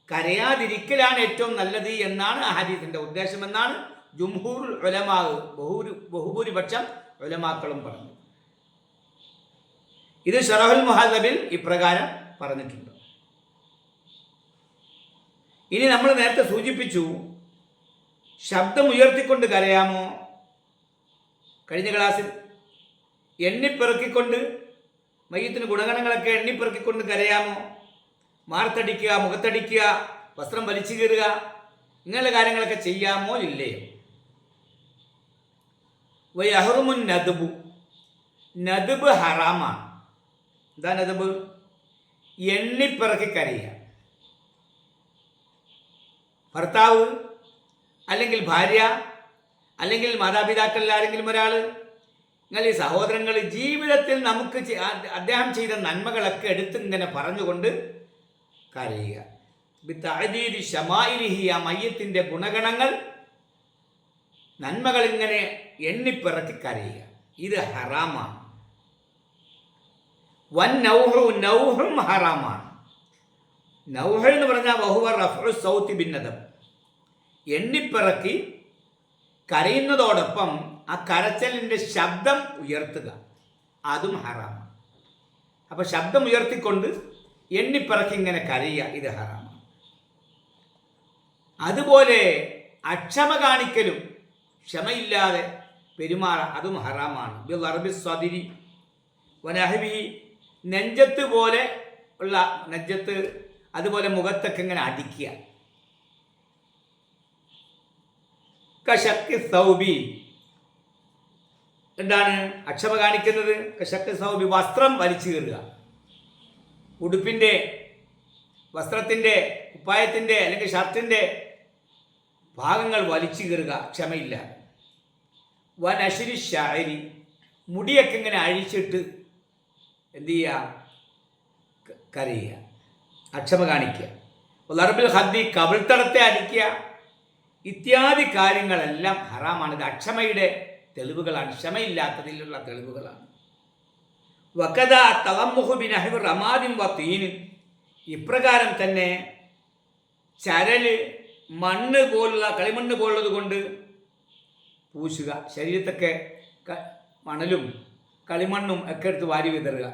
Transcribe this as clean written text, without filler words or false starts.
കരയാതിരിക്കലാണ് ഏറ്റവും നല്ലത് എന്നാണ് ആ ഹദീസിൻ്റെ ഉദ്ദേശമെന്നാണ് ജുംഹൂർ ഉലമാ, ബഹുഭൂരിപക്ഷം ഉലമാക്കളും പറഞ്ഞു. ഇത് ശറഹുൽ മുഹദ്ദബിൽ ഇപ്രകാരം പറഞ്ഞിട്ടുണ്ട്. ഇനി നമ്മൾ നേരത്തെ സൂചിപ്പിച്ചു, ശബ്ദം ഉയർത്തിക്കൊണ്ട് കരയാമോ? കഴിഞ്ഞ ക്ലാസ്സിൽ എണ്ണിപ്പെറുക്കിക്കൊണ്ട് മയ്യത്തിന് ഗുണഗണങ്ങളൊക്കെ എണ്ണിപ്പെറുക്കിക്കൊണ്ട് കരയാമോ? മാർത്തടിക്കുക, മുഖത്തടിക്കുക, വസ്ത്രം വലിച്ചു കീറുക, ഇങ്ങനെയുള്ള കാര്യങ്ങളൊക്കെ ചെയ്യാമോ ഇല്ലയോ? വയഹ്റുമുൻ നദ്ബു, നദ്ബ് ഹറാമാണ്. എന്താ നദ്ബ്? എണ്ണിപ്പിറക്കി കരയുക. ഭർത്താവ് അല്ലെങ്കിൽ ഭാര്യ അല്ലെങ്കിൽ മാതാപിതാക്കളിൽ ആരെങ്കിലും ഒരാൾ, നിങ്ങൾ ഈ സഹോദരങ്ങൾ ജീവിതത്തിൽ നമുക്ക് അദ്ദേഹം ചെയ്ത നന്മകളൊക്കെ എടുത്തിങ്ങനെ പറഞ്ഞുകൊണ്ട് കരയുക. ബിത്തഅദീദി ശമാഇലിഹി, ആ മയ്യത്തിൻ്റെ ഗുണഗണങ്ങൾ, നന്മകൾ ഇങ്ങനെ എണ്ണിപ്പിറക്കി കരയുക. ഇത് ഹറാമാണ്. വൻ നൗഹു, നൗഹും ഹറാമാണ്. നൗഹ് എന്ന് പറഞ്ഞാൽ വഹുവ റഫ്ഉ സൗതി ബിന്നദബ്, എണ്ണിപ്പിറക്കി കരയുന്നതോടൊപ്പം ആ കരച്ചലിൻ്റെ ശബ്ദം ഉയർത്തുക, അതും ഹറാമാണ്. അപ്പോൾ ശബ്ദം ഉയർത്തിക്കൊണ്ട് എണ്ണിപ്പിറക്കി ഇങ്ങനെ കരയുക, ഇത് ഹറാമാണ്. അതുപോലെ അക്ഷമ കാണിക്കലും, ക്ഷമയില്ലാതെ പെരുമാറുക, അതും ഹറാമാണ്. ബിളർബി സ്വദിരി വനഹ്വിഹി, നെഞ്ചത്ത് പോലെ ഉള്ള നെഞ്ചത്ത്, അതുപോലെ മുഖത്തൊക്കെ ഇങ്ങനെ അടിക്കുക. കശക്കി സൗബി, എന്താണ് അക്ഷമ കാണിക്കുന്നത്? കശക്കി സൗബി, വസ്ത്രം വലിച്ചു കീറുക. ഉടുപ്പിൻ്റെ, വസ്ത്രത്തിൻ്റെ, കുപ്പായത്തിൻ്റെ അല്ലെങ്കിൽ ഷർട്ടിൻ്റെ ഭാഗങ്ങൾ വലിച്ചു കീറുക ക്ഷമയില്ല. വനശ്രി ഷഅരി, മുടിയൊക്കെ ഇങ്ങനെ അഴിച്ചിട്ട് എന്ത് ചെയ്യുക? കരയുക, അക്ഷമ കാണിക്കുക. ലർബിൽ ഹദ്ദി, കവിൾത്തടത്തെ അടിക്കുക, ഇത്യാദി കാര്യങ്ങളെല്ലാം ഹറാമാണ്. ഇത് അക്ഷമയുടെ തെളിവുകളാണ്, ക്ഷമയില്ലാത്തതിലുള്ള തെളിവുകളാണ്. വകദ തളമ്മുഹു ബിനഹ്വി റമാദിൻ വതീൻ, ഇപ്രകാരം തന്നെ ചരല്, മണ്ണ് പോലുള്ള, കളിമണ്ണ് പോലുള്ളത് കൊണ്ട് പൂശുക. ശരീരത്തൊക്കെ മണലും കളിമണ്ണും ഒക്കെ എടുത്ത് വാരി വിതറുക.